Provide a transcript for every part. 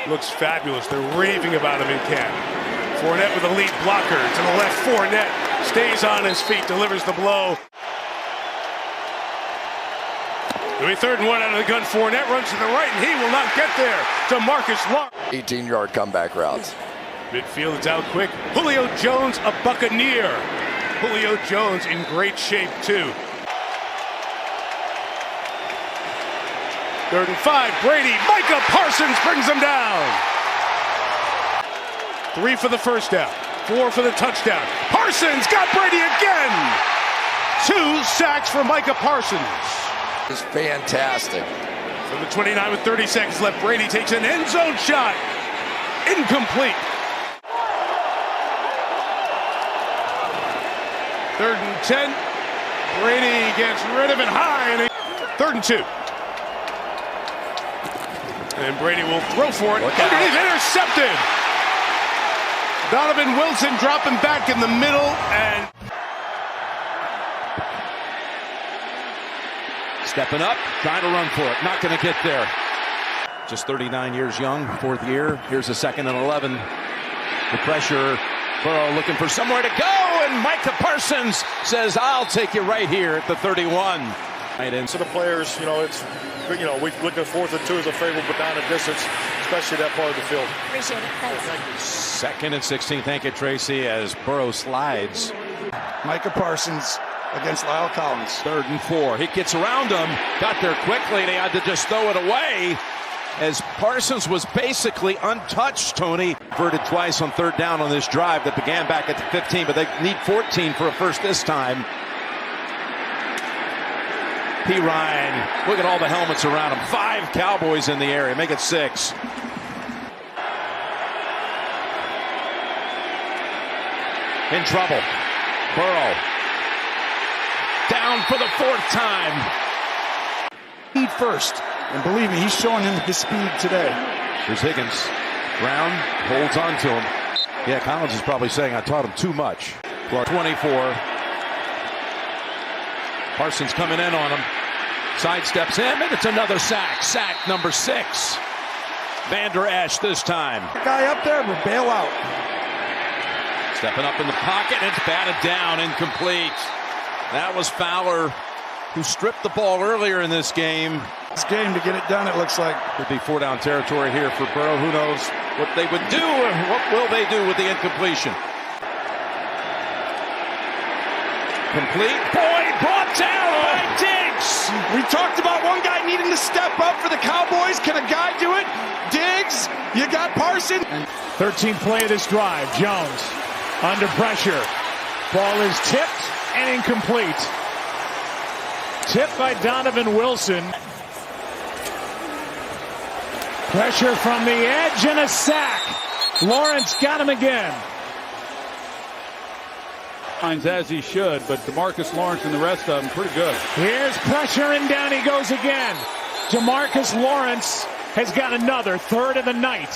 looks fabulous. They're raving about him in camp. Fournette with a lead blocker to the left. Fournette stays on his feet, delivers the blow. It'll be 3rd and 1 out of the gun. Fournette runs to the right, and he will not get there. To Marcus Lawrence. 18-yard comeback routes. Midfield, it's out quick. Julio Jones, a Buccaneer. Julio Jones in great shape, too. 3rd and 5, Brady. Micah Parsons brings him down. 3 for the first down, 4 for the touchdown. Parsons got Brady again. 2 sacks for Micah Parsons. It's fantastic. From the 29 with 30 seconds left, Brady takes an end zone shot. Incomplete. 3rd and 10. Brady gets rid of it high. And 3rd and 2. And Brady will throw for it. Underneath, intercepted. Donovan Wilson dropping back in the middle and stepping up, trying to run for it. Not going to get there. Just 39 years young, 4th year. Here's a 2nd and 11. The pressure. Burrow looking for somewhere to go, and Micah Parsons says, "I'll take you right here at the 31." Right in. So the players, we look at 4th and 2 as a favorable down a distance, especially that part of the field. Appreciate it. Thanks. 2nd and 16. Thank you, Tracy, as Burrow slides. Micah Parsons against Lyle Collins. 3rd and 4. He gets around him, got there quickly. They had to just throw it away as Parsons was basically untouched, Tony. Converted twice on 3rd down on this drive that began back at the 15, but they need 14 for a first this time. P. Ryan, look at all the helmets around him. 5 Cowboys in the area, make it 6. In trouble. Burrow. Down for the 4th time. Speed first. And believe me, he's showing him his speed today. Here's Higgins. Brown holds on to him. Yeah, Collins is probably saying I taught him too much. 24. Parsons coming in on him. Sidesteps him, and it's another sack. Sack number 6. Vander Esch this time. The guy up there will bail out. Stepping up in the pocket, it's batted down, incomplete. That was Fowler, who stripped the ball earlier in this game. This game to get it done, it looks like. Could be 4-down territory here for Burrow. Who knows what they would do, or what will they do with the incompletion? Complete. Boyd brought down by Diggs. We talked about one guy needing to step up for the Cowboys. Can a guy do it? Diggs, you got Parsons. 13th play of this drive. Jones under pressure. Ball is tipped and incomplete. Tipped by Donovan Wilson. Pressure from the edge and a sack. Lawrence got him again. As he should, but DeMarcus Lawrence and the rest of them pretty good. Here's pressure and down he goes again. DeMarcus Lawrence has got another 3rd of the night.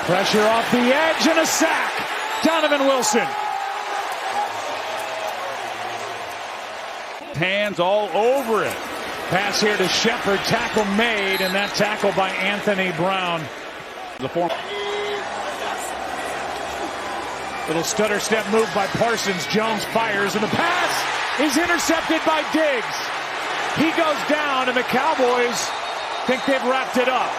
Pressure off the edge and a sack. Donovan Wilson. Hands all over it. Pass here to Shepard. Tackle made, and that tackle by Anthony Brown. Little stutter step move by Parsons. Jones fires, and the pass is intercepted by Diggs. He goes down, and the Cowboys think they've wrapped it up.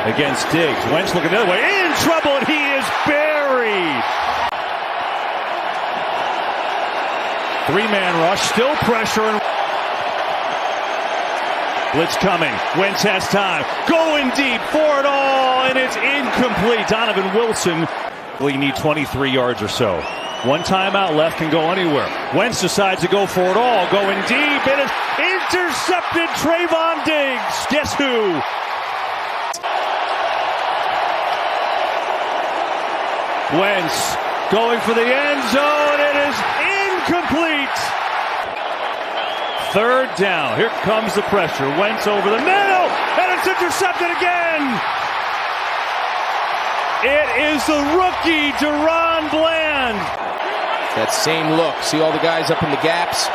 Against Diggs. Wentz looking the other way. In trouble, and he is buried. 3-man rush, still pressure. Blitz coming. Wentz has time. Going deep for it all, and it's incomplete. Donovan Wilson. We need 23 yards or so. One timeout left, can go anywhere. Wentz decides to go for it all. Going deep. It is intercepted. Trayvon Diggs. Guess who? Wentz going for the end zone. It is incomplete. 3rd down. Here comes the pressure. Wentz over the middle, and it's intercepted again. It is the rookie, DaRon Bland. That same look. See all the guys up in the gaps?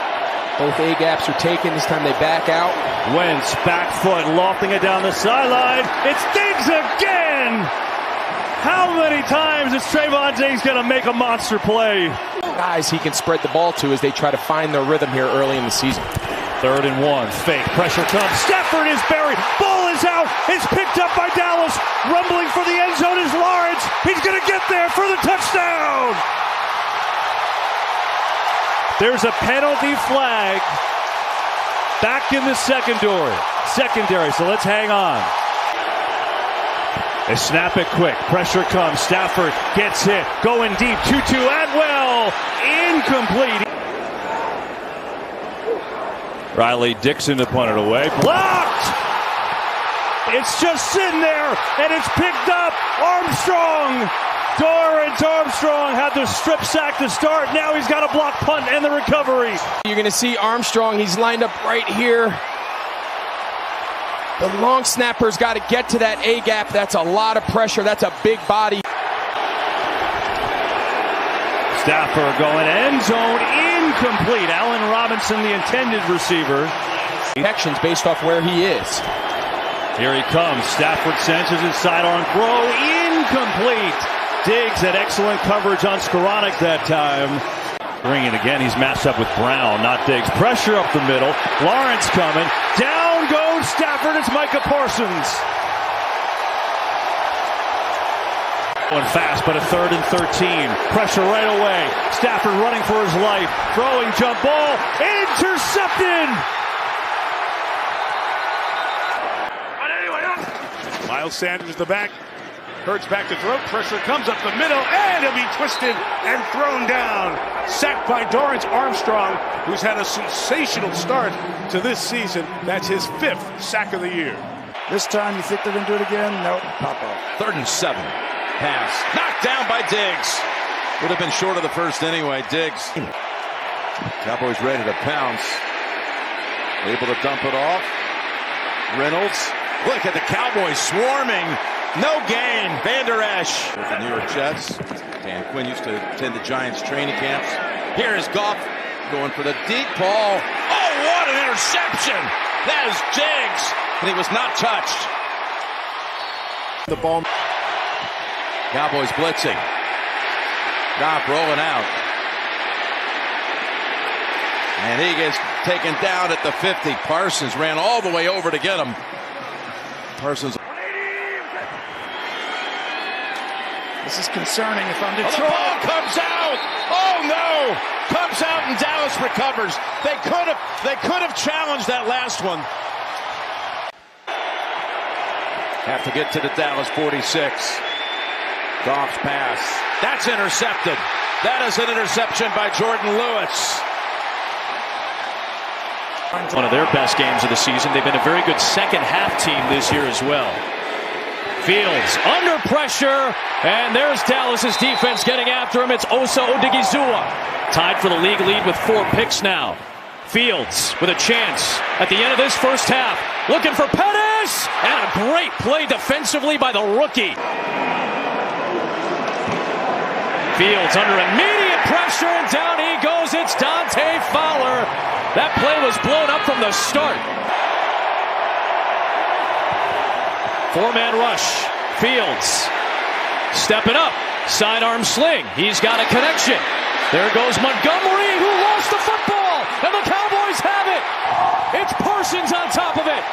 Both A-gaps are taken. This time they back out. Wentz, back foot, lofting it down the sideline. It's Diggs again! How many times is Trayvon Diggs going to make a monster play? Guys he can spread the ball to as they try to find their rhythm here early in the season. 3rd and 1, fake, pressure comes. Stafford is buried, ball is out, it's picked up by Dallas. Rumbling for the end zone is Lawrence. He's going to get there for the touchdown. There's a penalty flag back in the secondary, so let's hang on. They snap it quick, pressure comes, Stafford gets hit, going deep, 2-2 Atwell, incomplete. Riley Dixon to punt it away, blocked! It's just sitting there, and it's picked up, Armstrong! Dorrance Armstrong had the strip sack to start, now he's got a block punt and the recovery. You're going to see Armstrong, he's lined up right here. The long snapper's got to get to that A-gap. That's a lot of pressure. That's a big body. Stafford going end zone, incomplete. Allen Robinson, the intended receiver. Connections based off where he is. Here he comes. Stafford senses his sidearm throw, incomplete. Diggs had excellent coverage on Skoranek that time. Bringing again, he's matched up with Brown, not Diggs. Pressure up the middle. Lawrence coming. Down goes Stafford. It's Micah Parsons. Going fast, but a 3rd and 13. Pressure right away. Stafford running for his life. Throwing jump ball. Intercepted. Miles Sanders the back. Hurts back to throw. Pressure comes up the middle, and he'll be twisted and thrown down. Sacked by Dorrance Armstrong, who's had a sensational start to this season. That's his 5th sack of the year. This time, you think they're going to do it again? Nope, pop up. 3rd and 7. Pass. Knocked down by Diggs. Would have been short of the first anyway, Diggs. Cowboys ready to pounce. Able to dump it off. Reynolds. Look at the Cowboys swarming. No gain. Van Der Esch. With the New York Jets. Dan Quinn used to attend the Giants training camps. Here is Goff going for the deep ball. Oh, what an interception. That is Diggs. And he was not touched. The ball. Cowboys blitzing. Goff rolling out. And he gets taken down at the 50. Parsons ran all the way over to get him. Parsons. This is concerning if I'm Detroit. Oh, the ball comes out. Oh no! Comes out and Dallas recovers. They could have challenged that last one. Have to get to the Dallas 46. Goff's pass. That's intercepted. That is an interception by Jordan Lewis. One of their best games of the season. They've been a very good second half team this year as well. Fields under pressure, and there's Dallas's defense getting after him. It's Osa Odigizua. Tied for the league lead with 4 picks now. Fields with a chance at the end of this first half. Looking for Pettis, and a great play defensively by the rookie. Fields under immediate pressure, and down he goes. It's Dante Fowler. That play was blown up from the start. 4-man rush. Fields stepping up. Sidearm sling. He's got a connection. There goes Montgomery, who lost the football, and the Cowboys have it. It's Parsons on top of it.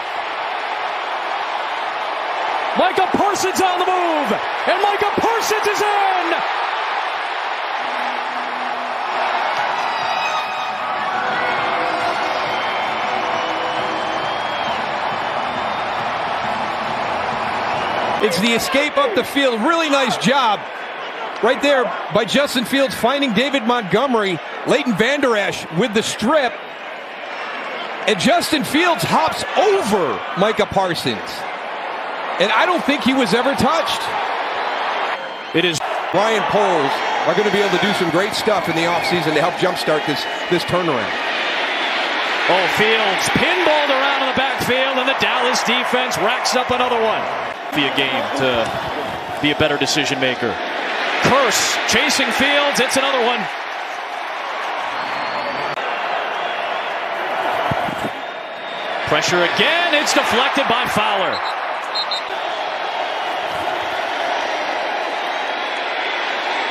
Micah Parsons on the move, and Micah Parsons is in. It's the escape up the field. Really nice job right there by Justin Fields finding David Montgomery. Leighton Van Der Esch with the strip. And Justin Fields hops over Micah Parsons. And I don't think he was ever touched. It is. Ryan Poles are going to be able to do some great stuff in the offseason to help jumpstart this turnaround. Oh, Fields pinballed around in the backfield, and the Dallas defense racks up another one. Be a game to be a better decision maker. Curse chasing Fields. It's another one. Pressure again. It's deflected by Fowler.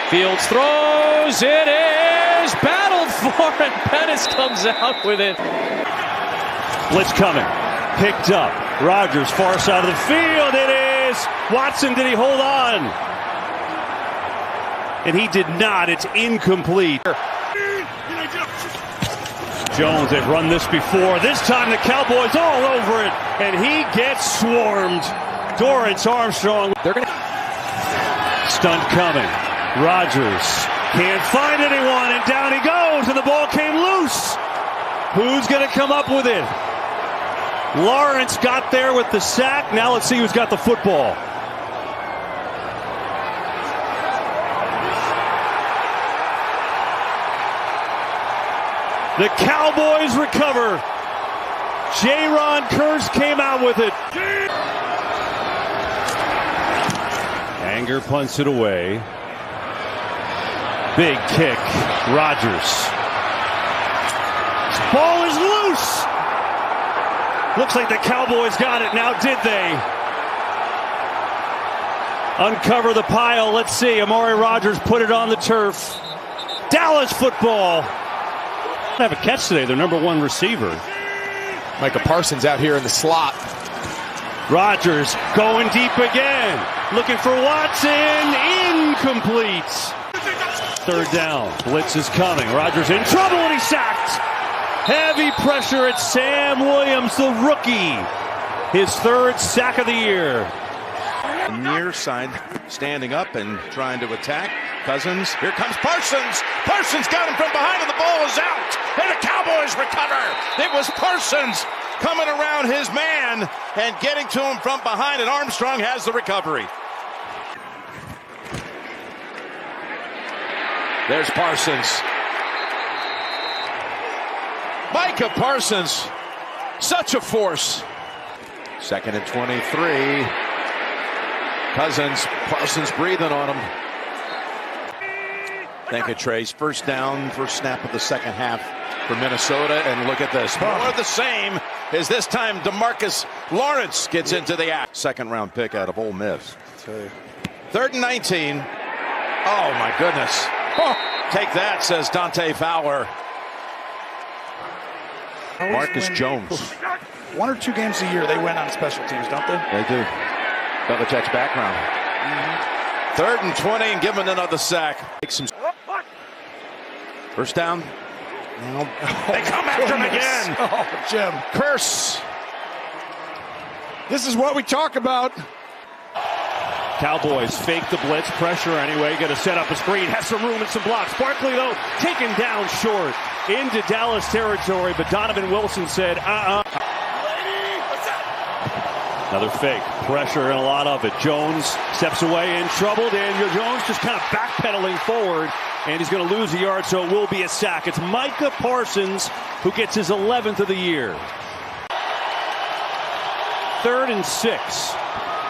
Fields throws. It is battled for, and Pettis comes out with it. Blitz coming. Picked up. Rodgers, far side of the field. It is Watson. Did he hold on? And he did not. It's incomplete. Jones, they've run this before. This time the Cowboys all over it. And he gets swarmed. Dorrance Armstrong. They're going to stunt coming. Rodgers can't find anyone, and down he goes, and the ball came loose. Who's going to come up with it? Lawrence got there with the sack. Now let's see who's got the football. The Cowboys recover. Jaron Kearse came out with it. Anger punts it away. Big kick. Rodgers. This ball is loose. Looks like the Cowboys got it. Now did they? Uncover the pile. Let's see. Amari Rodgers put it on the turf. Dallas football. Have a catch today. Their number one receiver. Micah Parsons out here in the slot. Rodgers going deep again. Looking for Watson. Incomplete. Third down. Blitz is coming. Rodgers in trouble and he's sacked. Heavy pressure at Sam Williams, the rookie. His third sack of the year. Near side standing up and trying to attack. Cousins. Here comes Parsons. Parsons got him from behind and the ball is out. And the Cowboys recover. It was Parsons coming around his man and getting to him from behind, and Armstrong has the recovery. There's Parsons. Micah Parsons, such a force. 2nd and 23. Parsons breathing on him. Thank you, Trace. First down, first snap of the second half for Minnesota. And look at this. More of the same as this time DeMarcus Lawrence gets into the act. Second round pick out of Ole Miss. 3rd and 19. Oh, my goodness. Take that, says Dante Fowler. Marcus Jones. 1 or 2 games a year they win on special teams, don't they? They do. Belichick's background. 3rd and 20 and give him another sack. First down. They come after him again. Oh, Jim. Kearse. This is what we talk about. Cowboys fake the blitz, pressure anyway, going to set up a screen, has some room and some blocks. Barkley, though, taken down short into Dallas territory, but Donovan Wilson said, Another fake, pressure and a lot of it. Jones steps away in trouble. Daniel Jones just kind of backpedaling forward, and he's going to lose a yard, so it will be a sack. It's Micah Parsons who gets his 11th of the year. 3rd and 6.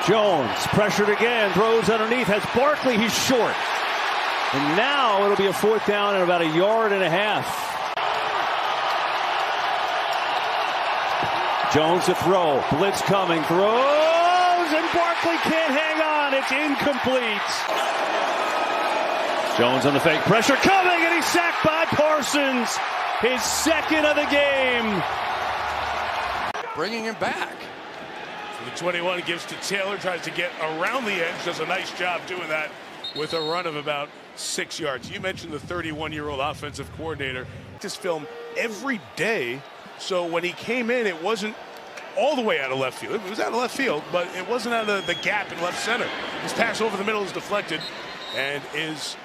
Jones pressured again, throws underneath, has Barkley, he's short. And now it'll be a 4th down and about a yard and a half. Jones to throw, blitz coming, throws, and Barkley can't hang on, it's incomplete. Jones on the fake, pressure coming, and he's sacked by Parsons. His 2nd of the game. Bringing him back. The 21 gives to Taylor, tries to get around the edge, does a nice job doing that with a run of about 6 yards. You mentioned the 31-year-old offensive coordinator. This film every day, so when he came in, it wasn't all the way out of left field. It was out of left field, but it wasn't out of the gap in left center. His pass over the middle is deflected and is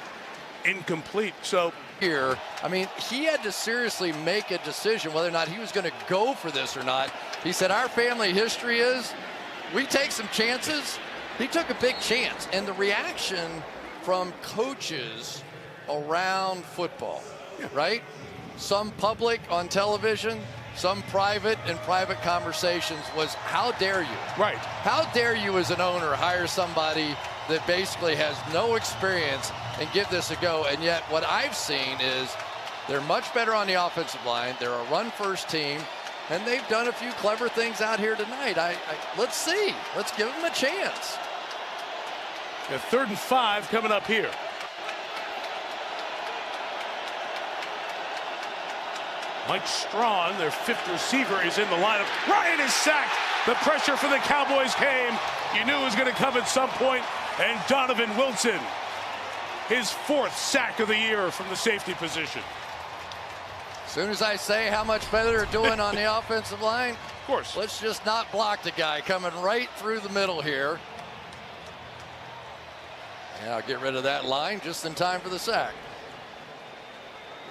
incomplete. So here, I mean, he had to seriously make a decision whether or not he was going to go for this or not. He said, our family history is we take some chances. He took a big chance, and the reaction from coaches around football, right? Some public on television, some private in private conversations was, how dare you? Right. How dare you as an owner hire somebody that basically has no experience and give this a go? And yet what I've seen is they're much better on the offensive line. They're a run-first team. And they've done a few clever things out here tonight. Let's see. Let's give them a chance. A 3rd and 5 coming up here. Mike Strawn, their 5th receiver, is in the lineup. Ryan is sacked. The pressure for the Cowboys came. You knew it was going to come at some point. And Donovan Wilson, his 4th sack of the year from the safety position. As soon as I say how much better they're doing on the offensive line, of course, let's just not block the guy coming right through the middle here. And I'll get rid of that line just in time for the sack.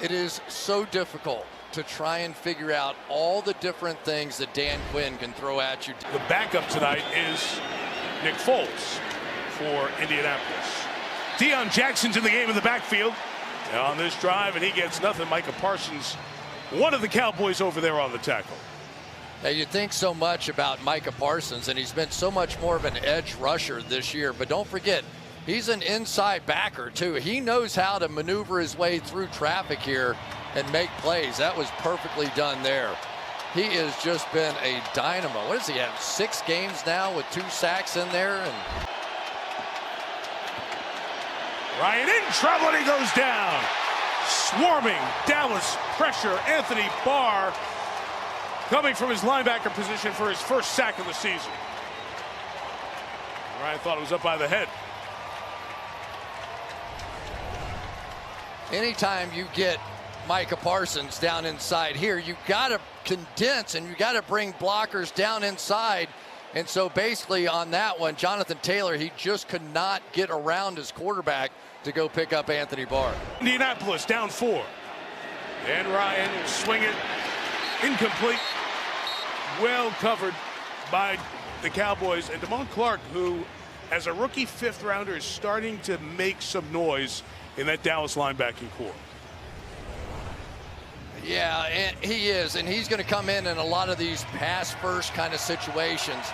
It is so difficult to try and figure out all the different things that Dan Quinn can throw at you. The backup tonight is Nick Foles for Indianapolis. Deion Jackson's in the game in the backfield on this drive, and he gets nothing. Micah Parsons, one of the Cowboys over there on the tackle. Now, you think so much about Micah Parsons, and he's been so much more of an edge rusher this year, but don't forget, he's an inside backer too. He knows how to maneuver his way through traffic here and make plays. That was perfectly done there. He has just been a dynamo. What does he have, 6 games now with 2 sacks in there? And Ryan in trouble, and he goes down. Swarming Dallas pressure. Anthony Barr coming from his linebacker position for his 1st sack of the season. Ryan thought it was up by the head. Anytime you get Micah Parsons down inside here, you got to condense and you got to bring blockers down inside. And so basically on that one, Jonathan Taylor, he just could not get around his quarterback to go pick up Anthony Barr. Indianapolis down 4. And Ryan will swing it. Incomplete. Well covered by the Cowboys. And Damone Clark, who as a rookie 5th rounder is starting to make some noise in that Dallas linebacking core. Yeah, and he is, and he's going to come in a lot of these pass-first kind of situations.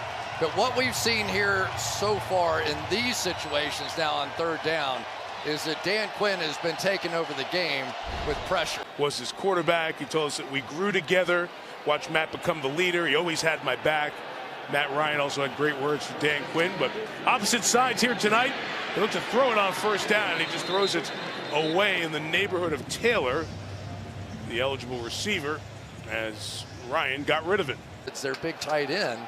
But what we've seen here so far in these situations now on 3rd down is that Dan Quinn has been taking over the game with pressure. Was his quarterback. He told us that we grew together, watched Matt become the leader. He always had my back. Matt Ryan also had great words for Dan Quinn, but opposite sides here tonight. They look to throw it on 1st down, and he just throws it away in the neighborhood of Taylor, the eligible receiver, as Ryan got rid of it. It's their big tight end,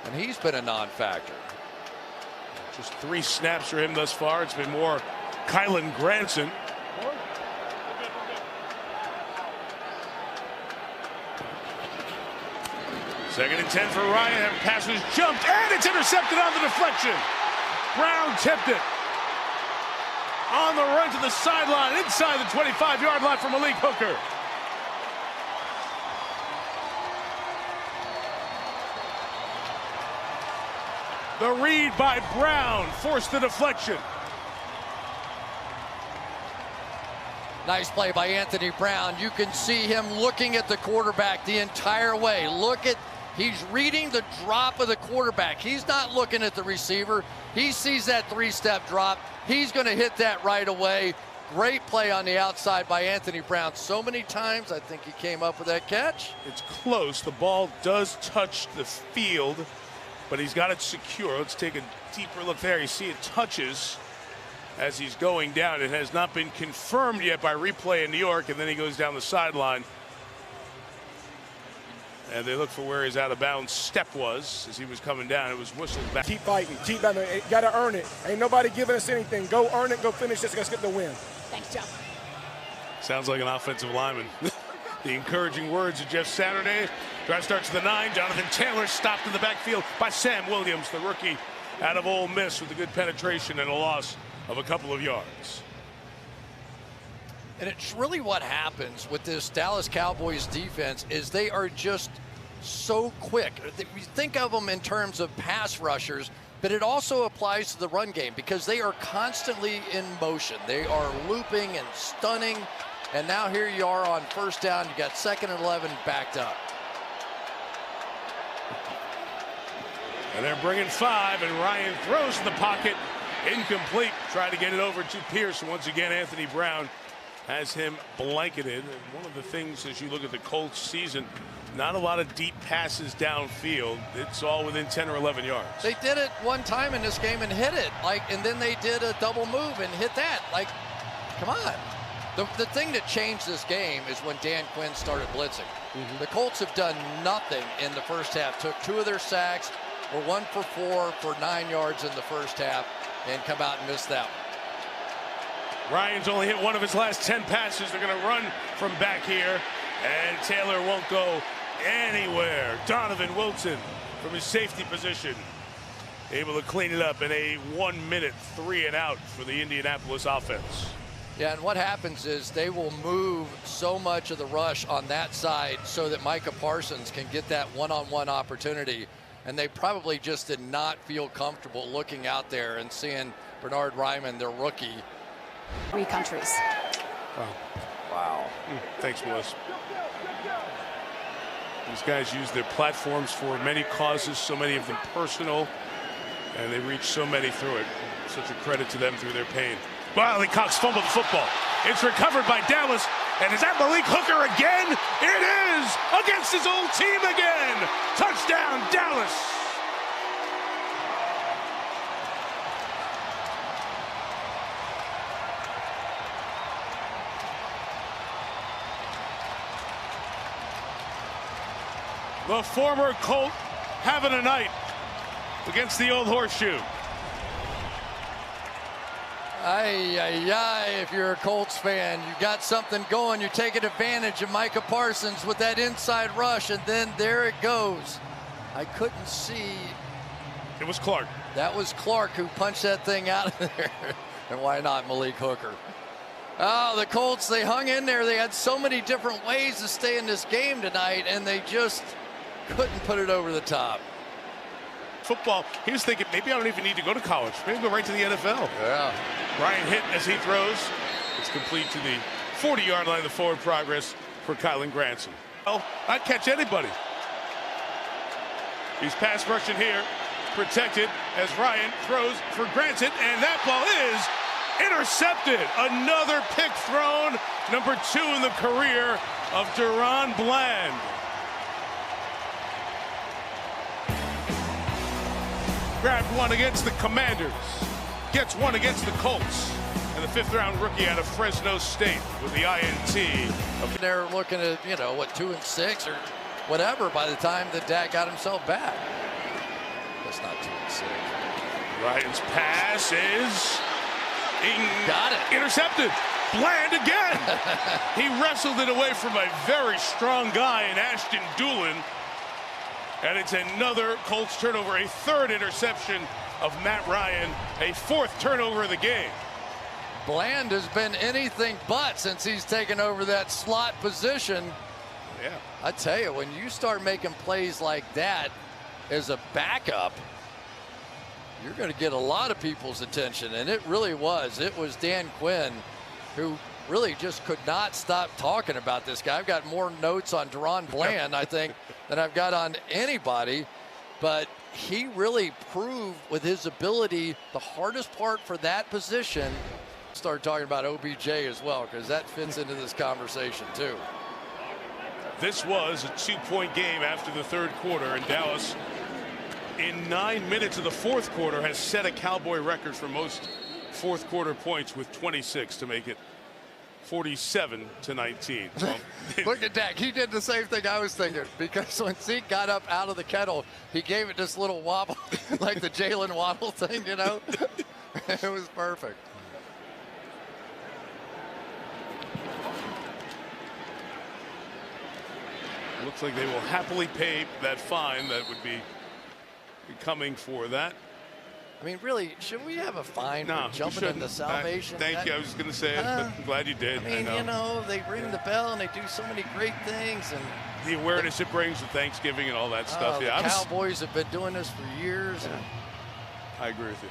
and he's been a non-factor. Just 3 snaps for him thus far. It's been more Kylan Granson. Second and 10 for Ryan. That pass was jumped, and it's intercepted on the deflection. Brown tipped it. On the run to the sideline, inside the 25-yard line for Malik Hooker. The read by Brown forced the deflection. Nice play by Anthony Brown. You can see him looking at the quarterback the entire way. He's reading the drop of the quarterback. He's not looking at the receiver. He sees that 3-step drop. He's going to hit that right away. Great play on the outside by Anthony Brown. So many times, I think he came up with that catch. It's close. The ball does touch the field, but he's got it secure. Let's take a deeper look there. You see it touches as he's going down. It has not been confirmed yet by replay in New York, and then he goes down the sideline. And they look for where his out-of-bounds step was as he was coming down. It was whistled back. Keep fighting. Keep fighting. Got to earn it. Ain't nobody giving us anything. Go earn it. Go finish this. Let's get the win. Thanks, Joe. Sounds like an offensive lineman. The encouraging words of Jeff Saturday. Drive starts to the 9. Jonathan Taylor stopped in the backfield by Sam Williams, the rookie out of Ole Miss, with a good penetration and a loss of a couple of yards. And it's really what happens with this Dallas Cowboys defense is they are just so quick. We think of them in terms of pass rushers, but it also applies to the run game because they are constantly in motion. They are looping and stunning. And now here you are on 1st down. You got 2nd and 11 backed up. And they're bringing 5, and Ryan throws in the pocket. Incomplete. Trying to get it over to Pierce. Once again, Anthony Brown has him blanketed. And one of the things as you look at the Colts season, Not a lot of deep passes downfield. It's all within 10 or 11 yards. They did it one time in this game and hit it, and then they did a double move and hit that. Come on. The thing that changed this game is when Dan Quinn started blitzing. The Colts have done nothing in the first half. Took 2 of their sacks, were 1 for 4 for 9 yards in the first half, and come out and missed that one. Ryan's only hit 1 of his last 10 passes. They're going to run from back here, and Taylor won't go anywhere. Donovan Wilson from his safety position able to clean it up in a 1-minute 3-and-out for the Indianapolis offense. Yeah, and what happens is they will move so much of the rush on that side so that Micah Parsons can get that one-on-one opportunity. And they probably just did not feel comfortable looking out there and seeing Bernhard Raimann, their rookie. 3 countries. Wow. Thanks, Melissa. These guys use their platforms for many causes, so many of them personal, and they reach so many through it. Such a credit to them through their pain. Wiley Cox fumbled the football. It's recovered by Dallas. And is that Malik Hooker again? It is! Against his old team again! Touchdown, Dallas! The former Colt having a night against the old horseshoe. If you're a Colts fan, you got something going. You're taking advantage of Micah Parsons with that inside rush, and then there it goes. I couldn't see. It was Clark. That was Clark who punched that thing out of there. And why not Malik Hooker? Oh, the Colts, they hung in there. They had so many different ways to stay in this game tonight, and they just couldn't put it over the top. Football, he was thinking, maybe I don't even need to go to college. Maybe go right to the NFL. Yeah. Ryan hit as he throws. It's complete to the 40-yard line, the forward progress for Kylan Granson. Oh, I'd catch anybody. He's pass rushing here, protected as Ryan throws for Granson, and that ball is intercepted. Another pick thrown, number 2 in the career of Deron Bland. Grabbed one against the Commanders, gets one against the Colts, and the 5th-round rookie out of Fresno State with the INT. They're looking at, 2-6 or whatever by the time that Dak got himself back. That's not 2-6. Ryan's pass is got it. Intercepted. Bland again. He wrestled it away from a very strong guy in Ashton Doolin. And it's another Colts turnover, a 3rd interception of Matt Ryan, a 4th turnover of the game. Bland has been anything but since he's taken over that slot position. Yeah. I tell you, when you start making plays like that as a backup, you're going to get a lot of people's attention. And it really was. It was Dan Quinn who really just could not stop talking about this guy. I've got more notes on Deron Bland, I think, than I've got on anybody. But he really proved with his ability, the hardest part for that position. Start talking about OBJ as well, because that fits into this conversation too. This was a 2-point game after the 3rd quarter, and Dallas, in 9 minutes of the 4th quarter, has set a Cowboy record for most 4th quarter points with 26 to make it 47-19. So, look at Dak. He did the same thing I was thinking, because when Zeke got up out of the kettle, he gave it this little wobble, like the Jalen Waddle thing, It was perfect. Looks like they will happily pay that fine that would be coming for that. I mean, really, should we have a fine for jumping into salvation? Thank you. I was going to say it, but I'm glad you did. I mean, they ring the bell and they do so many great things. And the awareness it brings with Thanksgiving and all that stuff. The Cowboys have been doing this for years. Yeah. I agree with you.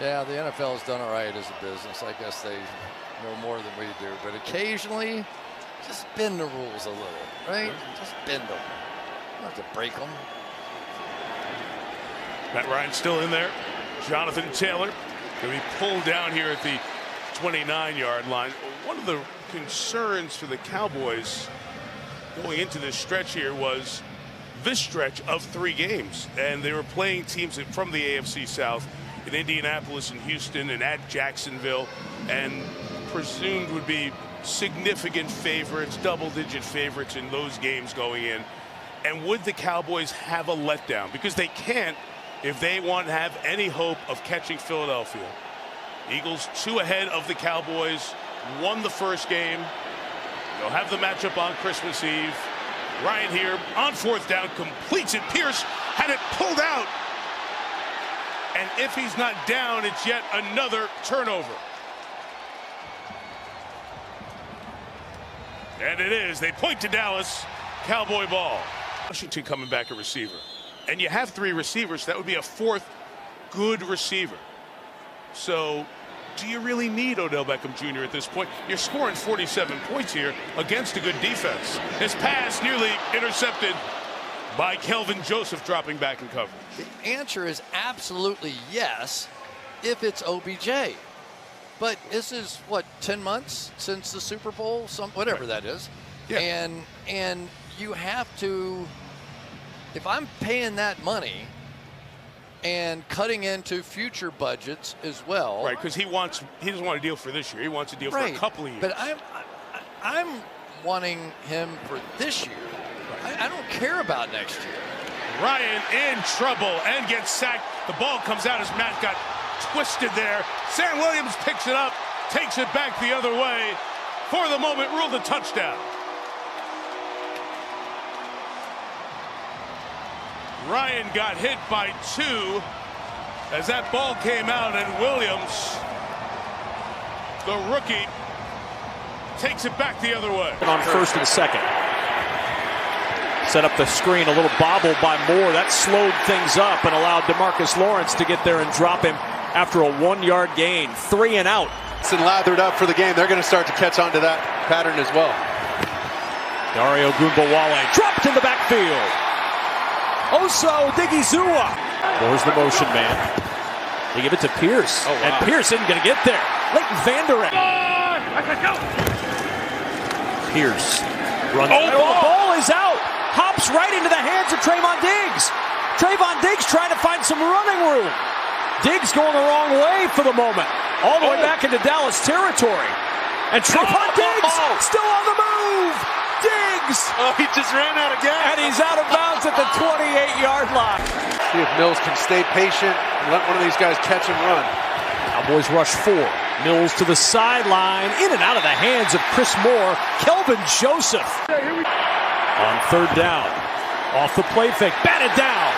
Yeah, the NFL has done all right as a business. I guess they know more than we do. But occasionally, just bend the rules a little, right? Just bend them. You don't have to break them. Matt Ryan still in there. Jonathan Taylor going to be pulled down here at the 29-yard line. One of the concerns for the Cowboys going into this stretch here was this stretch of 3 games, and they were playing teams from the AFC South in Indianapolis and Houston and at Jacksonville, and presumed would be significant favorites, double-digit favorites in those games going in. And would the Cowboys have a letdown? Because they can't if they want to have any hope of catching Philadelphia. Eagles 2 ahead of the Cowboys, won the first game. They'll have the matchup on Christmas Eve. Ryan here on 4th down, completes it. Pierce had it pulled out. And if he's not down, it's yet another turnover. And it is. They point to Dallas. Cowboy ball. Washington coming back at receiver. And you have 3 receivers. That would be a 4th good receiver. So do you really need Odell Beckham Jr. at this point? You're scoring 47 points here against a good defense. His pass nearly intercepted by Kelvin Joseph, dropping back in coverage. The answer is absolutely yes if it's OBJ. But this is, what, 10 months since the Super Bowl? Whatever that is. Yeah. And you have to, if I'm paying that money and cutting into future budgets as well. Right, because he doesn't want a deal for this year. He wants a deal for a couple of years. But I'm wanting him for this year. Right. I don't care about next year. Ryan in trouble and gets sacked. The ball comes out as Matt got twisted there. Sam Williams picks it up, takes it back the other way. For the moment, ruled a touchdown. Ryan got hit by 2 as that ball came out, and Williams, the rookie, takes it back the other way. On 1st and 2nd. Set up the screen, a little bobble by Moore. That slowed things up and allowed DeMarcus Lawrence to get there and drop him after a 1-yard gain. 3 and out. And lathered up for the game. They're going to start to catch on to that pattern as well. Dario Gumbawale dropped in the backfield. Oso Digizua. There's the motion man. They give it to Pierce. And Pierce isn't going to get there. Leighton Vander Esch. Pierce runs. The ball is out. Hops right into the hands of Trayvon Diggs. Trayvon Diggs trying to find some running room. Diggs going the wrong way for the moment. All the way back into Dallas territory. And Trayvon Diggs still on the move. Diggs! Oh, he just ran out again. And he's out of bounds at the 28-yard line. See if Mills can stay patient and let one of these guys catch and run. Cowboys rush 4. Mills to the sideline. In and out of the hands of Chris Moore. Kelvin Joseph. On 3rd down. Off the play fake. Batted down.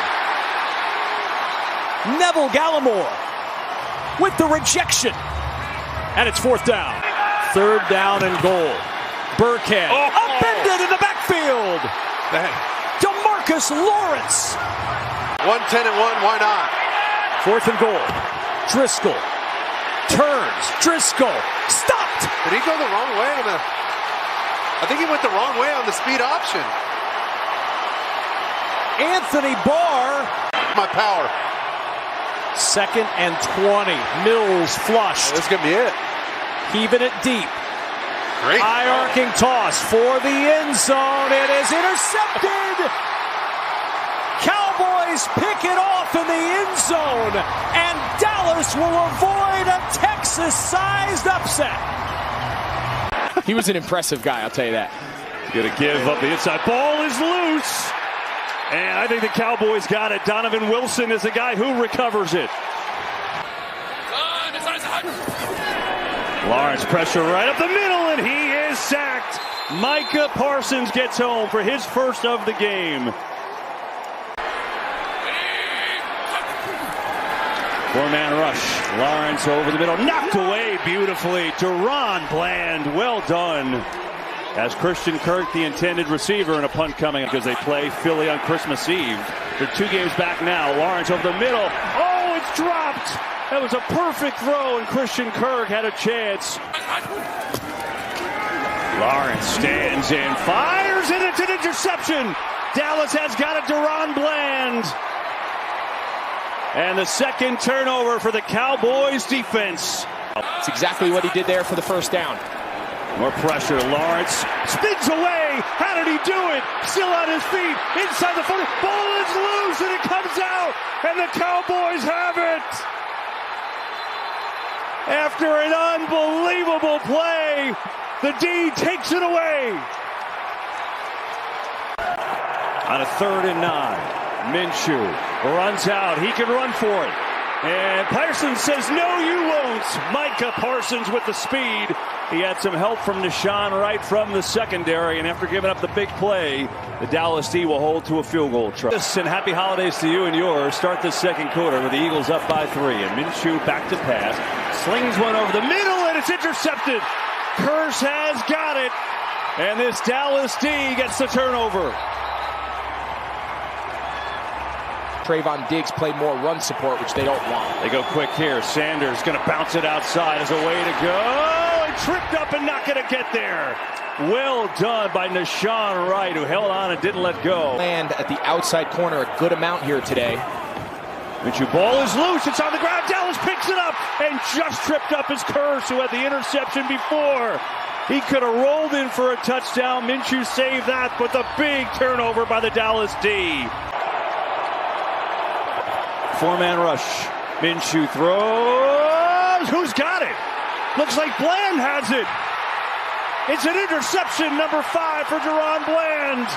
Neville Gallimore with the rejection. And it's 4th down. 3rd down and goal. Burkhead upended in the backfield. DeMarcus Lawrence. 1-10 and 1, why not? 4th and goal. Driscoll turns. Driscoll stopped. Did he go the wrong way on the? I think he went the wrong way on the speed option. Anthony Barr. My power. 2nd and 20. Mills flushed. This is gonna be it. Heaving it deep. Great. High arcing toss for the end zone. It is intercepted. Cowboys pick it off in the end zone, and Dallas will avoid a Texas-sized upset. He was an impressive guy, I'll tell you that. Gonna give up the inside. Ball is loose. And I think the Cowboys got it. Donovan Wilson is the guy who recovers it. Lawrence pressure right up the middle, and he is sacked. Micah Parsons gets home for his first of the game. 4-man rush. Lawrence over the middle, knocked away beautifully. Deron Bland, well done. As Christian Kirk, the intended receiver, and a punt coming because they play Philly on Christmas Eve. They're 2 games back now. Lawrence over the middle. Oh, it's dropped. That was a perfect throw, and Christian Kirk had a chance. Lawrence stands in, fires, and it's an interception. Dallas has got a Deron Bland. And the 2nd turnover for the Cowboys defense. It's exactly what he did there for the first down. More pressure. Lawrence spins away. How did he do it? Still on his feet. Inside the 40. Ball is loose and it comes out. And the Cowboys have it. After an unbelievable play, the D takes it away. On a 3rd and 9, Minshew runs out. He can run for it. And Parsons says, no, you won't. Micah Parsons with the speed. He had some help from Deshaun Wright from the secondary. And after giving up the big play, the Dallas D will hold to a field goal try. And happy holidays to you and yours. Start the second quarter with the Eagles up by 3. And Minshew back to pass. Slings one over the middle, and it's intercepted. Curse has got it. And this Dallas D gets the turnover. Trayvon Diggs played more run support, which they don't want. They go quick here. Sanders going to bounce it outside as a way to go. And tripped up and not going to get there. Well done by Deshaun Wright, who held on and didn't let go. And at the outside corner, a good amount here today. Minshew ball is loose. It's on the ground. Dallas picks it up and just tripped up his Curse, who had the interception before. He could have rolled in for a touchdown. Minshew saved that, but the big turnover by the Dallas D. 4-man rush. Minshew throws. Who's got it? Looks like Bland has it. It's an interception, number 5 for Deron Bland.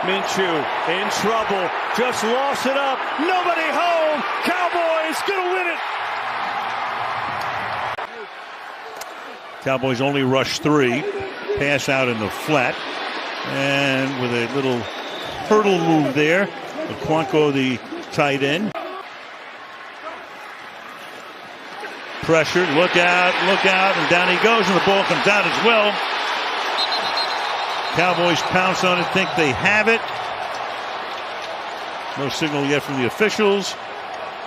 Minshew in trouble. Just lost it up. Nobody home. Cowboys gonna win it. Cowboys only rush 3. Pass out in the flat. And with a little hurdle move there. Okonkwo, the tight end. Pressured. Look out. And down he goes. And the ball comes out as well. Cowboys pounce on it. Think they have it. No signal yet from the officials.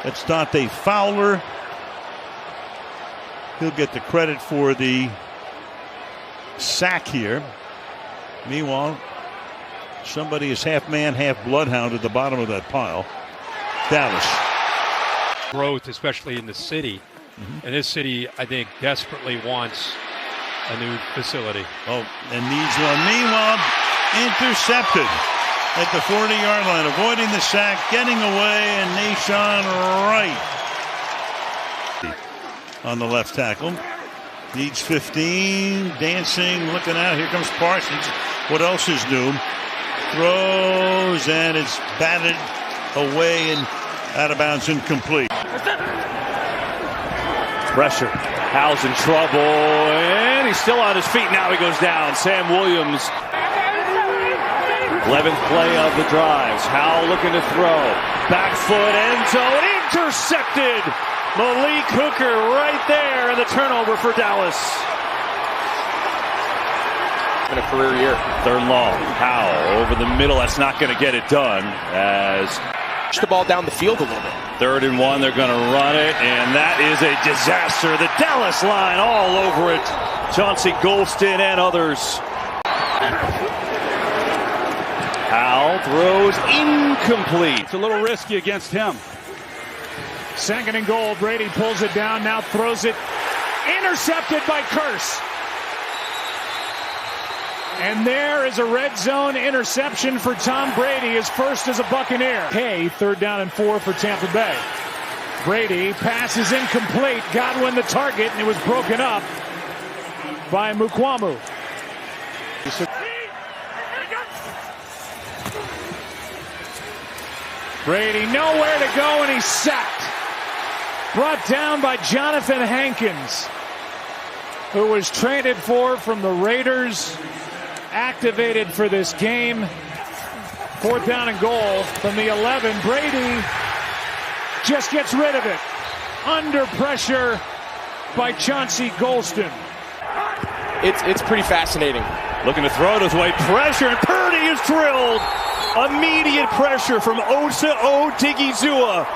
That's Dante Fowler. He'll get the credit for the sack here. Meanwhile, somebody is half man, half bloodhound at the bottom of that pile. Dallas. Growth, especially in the city. And this city, I think, desperately wants a new facility. Oh, and needs one. Meanwhile, intercepted at the 40-yard line, avoiding the sack, getting away, and Deshaun Wright on the left tackle. Needs 15, dancing, looking out. Here comes Parsons. What else is new? Throws, and it's batted away and out of bounds, incomplete. Pressure. Howell's in trouble, and he's still on his feet. Now he goes down. Sam Williams. 11th play of the drives. Howell looking to throw. Back foot, end zone, intercepted. Malik Hooker right there, and the turnover for Dallas. In a career year. 3rd and long. Howell over the middle. That's not going to get it done as push the ball down the field a little bit. 3rd and 1. They're going to run it, and that is a disaster. The Dallas line all over it. Chauncey Golston and others. Howell throws incomplete. It's a little risky against him. 2nd and goal. Brady pulls it down, now throws it. Intercepted by Curse. And there is a red zone interception for Tom Brady, his first as a Buccaneer. Hey, 3rd down and 4 for Tampa Bay. Brady passes incomplete. Godwin the target, and it was broken up by Mukwamu. Brady nowhere to go, and he's sacked. Brought down by Jonathan Hankins, who was traded for from the Raiders. Activated for this game. 4th down and goal from the 11. Brady just gets rid of it. Under pressure by Chauncey Golston. It's pretty fascinating. Looking to throw it his way. Pressure, and Purdy is drilled. Immediate pressure from Osa Odigizua.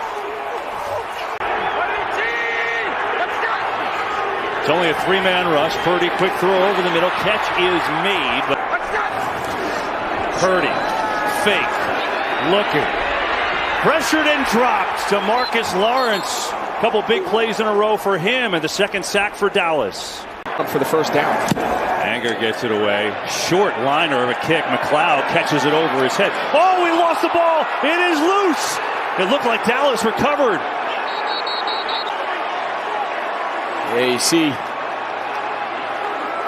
It's only a 3-man rush. Purdy quick throw over the middle. Catch is made. But Purdy, fake, looking. Pressured and dropped to Marcus Lawrence. A couple big plays in a row for him, and the second sack for Dallas. For the first down. Anger gets it away. Short liner of a kick. McLeod catches it over his head. Oh, he lost the ball. It is loose. It looked like Dallas recovered. Yeah, you see,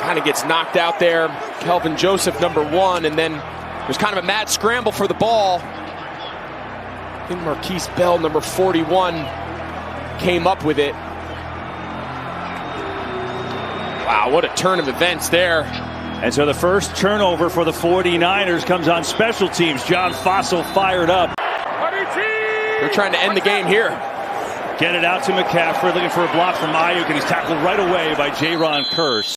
kind of gets knocked out there. Kelvin Joseph, number 1, and then there's kind of a mad scramble for the ball. I think Marquise Bell, number 41, came up with it. Wow, what a turn of events there. And so the first turnover for the 49ers comes on special teams. John Fossil fired up. They're trying to end the game here. Get it out to McCaffrey, looking for a block from Ayuk, and he's tackled right away by Jaron Kearse.